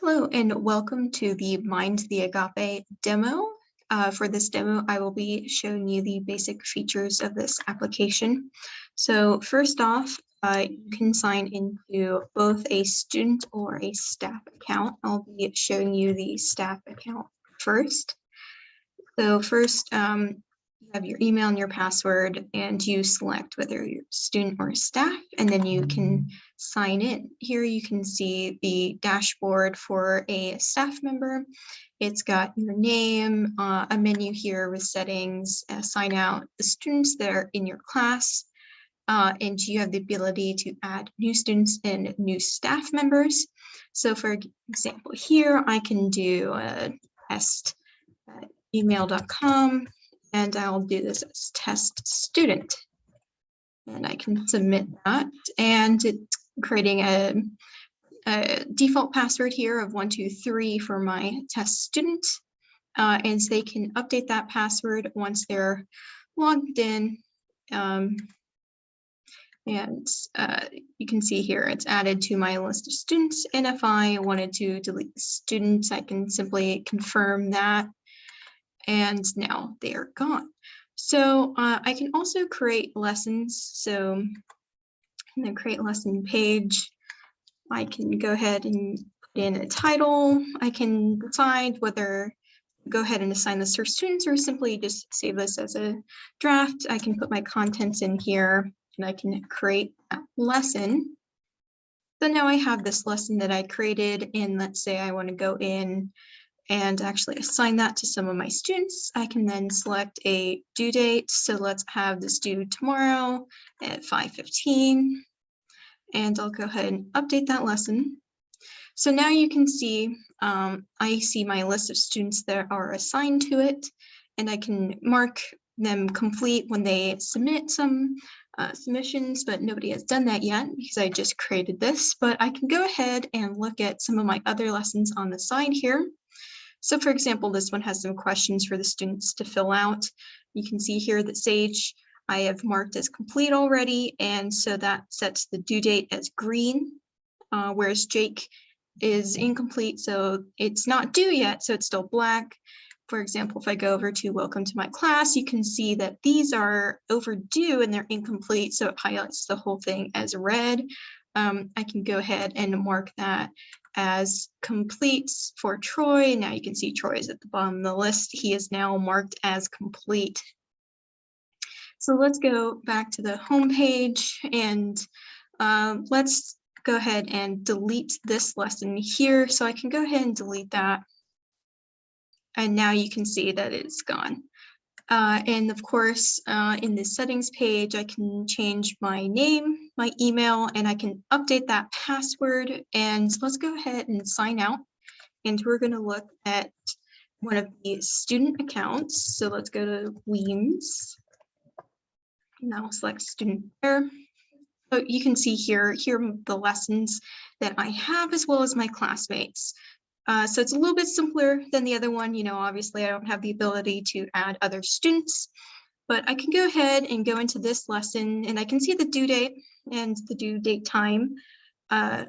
Hello and welcome to the Mind the Agape demo. For this demo, I will be showing you the basic features of this application. So first off, you can sign into both a student or a staff account. I'll be showing you the staff account first. So first, you have your email and your password, and you select whether you're a student or staff, and then you can sign in. Here you can see the dashboard for a staff member. It's got your name, a menu here with settings, sign out the students that are in your class, and you have the ability to add new students and new staff members. So for example, here I can do a test email.com, and I'll do this as test student. And I can submit that, and it's creating a default password here of 123 for my test student, and they can update that password once they're logged in. You can see here it's added to my list of students, and if I wanted to delete the students, I can simply confirm that, and now they are gone. So I can also create lessons. So in the create lesson page, I can go ahead and put in a title. I can decide whether go ahead and assign this for students or simply just save this as a draft. I can put my contents in here and I can create a lesson. So now I have this lesson that I created, and let's say I want to go in and actually assign that to some of my students. I can then select a due date. So let's have this due tomorrow at 5:15. And I'll go ahead and update that lesson. So now you can see, I see my list of students that are assigned to it, and I can mark them complete when they submit some submissions, but nobody has done that yet because I just created this. But I can go ahead and look at some of my other lessons on the side here. So for example, this one has some questions for the students to fill out. You can see here that Sage I have marked as complete already, and so that sets the due date as green, whereas Jake is incomplete, so it's not due yet, so it's still black. For example, if I go over to welcome to my class, you can see that these are overdue and they're incomplete, so it highlights the whole thing as red. I can go ahead and mark that as complete for Troy. Now you can see Troy is at the bottom of the list. He is now marked as complete. So let's go back to the home page, and let's go ahead and delete this lesson here. So I can go ahead and delete that. And now you can see that it's gone. And of course, in the settings page, I can change my name, my email, and I can update that password. And let's go ahead and sign out. And we're going to look at one of the student accounts. So let's go to Weems. And I'll select student there. So you can see here are the lessons that I have as well as my classmates. So it's a little bit simpler than the other one. You know, obviously I don't have the ability to add other students, but I can go ahead and go into this lesson and I can see the due date and the due date time.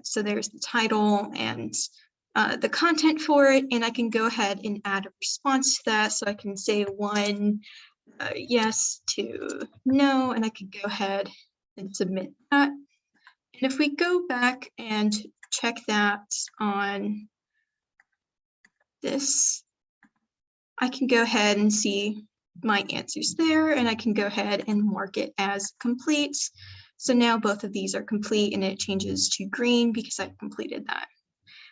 So there's the title and the content for it, and I can go ahead and add a response to that. So I can say one yes to no, and I could go ahead and submit that. And if we go back and check that on this, I can go ahead and see my answers there, and I can go ahead and mark it as complete. So now both of these are complete, and it changes to green because I've completed that.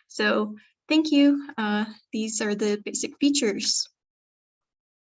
So thank you. These are the basic features.